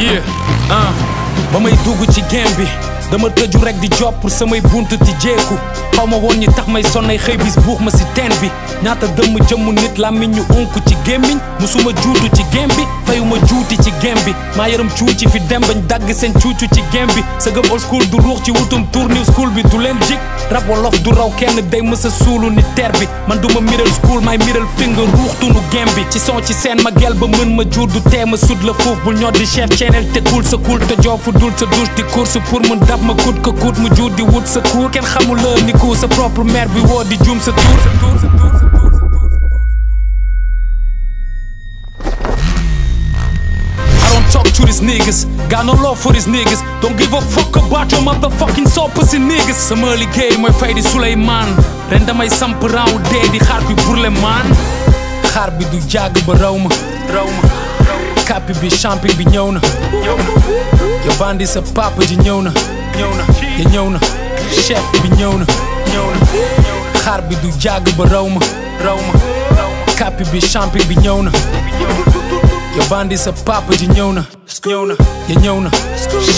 Yeah, ba may dugg ci game bi dama tëju rek di job pour samay buntu ti jeeku xaw ma woon ñi tax may sonnay xëy bis buux ma si teen bi ñaata dëmm jëmmu nit làmmiñ ñu unku ci gémmiñ musuma juutu ci game bi fayuma juuti ci game bi maa yaram cuuci fi dem bañ dagg seen cuucu ci game bi sa gëm old school du ruux ci wutum tour new school bi du leen jik rap wolof du raw kenn day mësa suulu ni ter bi man duma middle school may middle finger ruuxtunu game bi ci son ci seen ma gel ba mën ma jur du tee ma sud la foofu bul ñor di chef channel te cool sa cool te joofu dul sa douche di course pour mun dab ma kut ko kut mu jur di wut sa cour kenn xamul la ni ku sa propre mère bi woo di jum sa tour talk to these niggas, got no love for these niggas. Don't give a fuck about your motherfucking soul pussy niggas. Sama liggéey mooy fay di Suleymaan ren damay samp raaw dee di xaar kuy burle maan xaar bi du jàgg ba raw ma kapi bi champion bi ñëw na yo bandi sa papa ji ñëw na ya ñëw na chef bi ñëw na xaar bi du jàgg ba raw ma kapi bi champion bi ñëw na yo bandi sa papa ji ñëw na ya ñëw na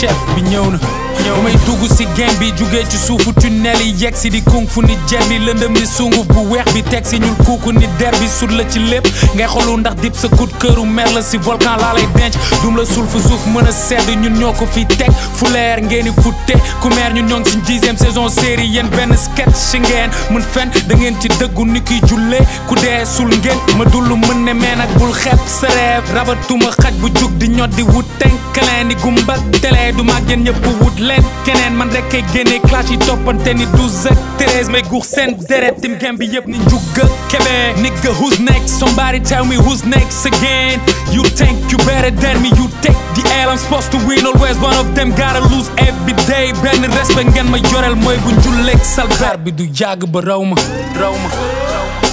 chef bi ñëw na ba may dugg si game bi jugee ci suufu tunnel yi yegg si di kung fu ni jer bi lëndëm ni sunguf bu weex bi teg si ñul kuuku ni der bi sut la ci lépp ngay xolu ndax dip sa kut këru mer la si volcan laa lay denc dum la sul fu suuf mën a sedd ñun ñoo ko fi teg fu leer ngeen di futte ku meer ñun ñoo ngi si 10e saison série yéen benn sketch si ngeen mën fen da ngeen ci dëggu ni kiy jullee ku dee sul ngeen ma dullu mën ne meen ak bul xeeb sa reef rabatuma xaj bu jug di ñot di wut tenkaleen di gumbak télé du mag yéen ñëpp wut leen keneen man rek kay génne clash yi toppante ni 12 ak 13 may guux seen deret tim game bi yëpp ni njugg ak kebe nigga who's next somebody tell me who's next again you think you better than me you take the L I'm supposed to win always one of them gotta lose every day benn respect ngeen ma jorel mooy bu njulleeg salgar bi du jàgg ba raw ma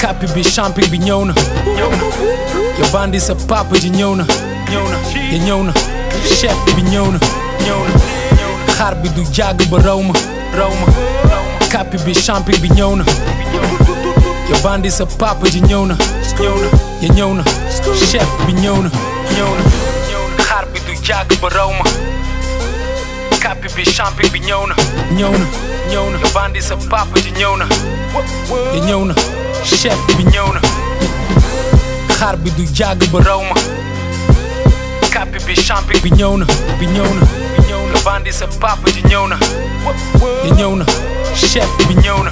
kapi bi champion bi ñëw na yo bandi sa papa ji ñëw na ya ñëw na chef bi ñëw na xaar bi du jàgg ba raw ma kapi bi champion bi ñëw na yo bandi sa papa ji ñëw na ya ñëw na chef bi ñëw na xaar bi du jàgg ba raw ma kapi bi champion bi ñëw na yo bandi sa papa ji ñëw na ya ñëw na chef bi ñëw na xaar bi du jàgg ba raw ma kapi bi champion bi ñëw na yo bandi sa papa ji ñëw na ya ñëw na chef bi ñëw na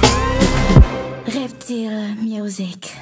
Reptile Music.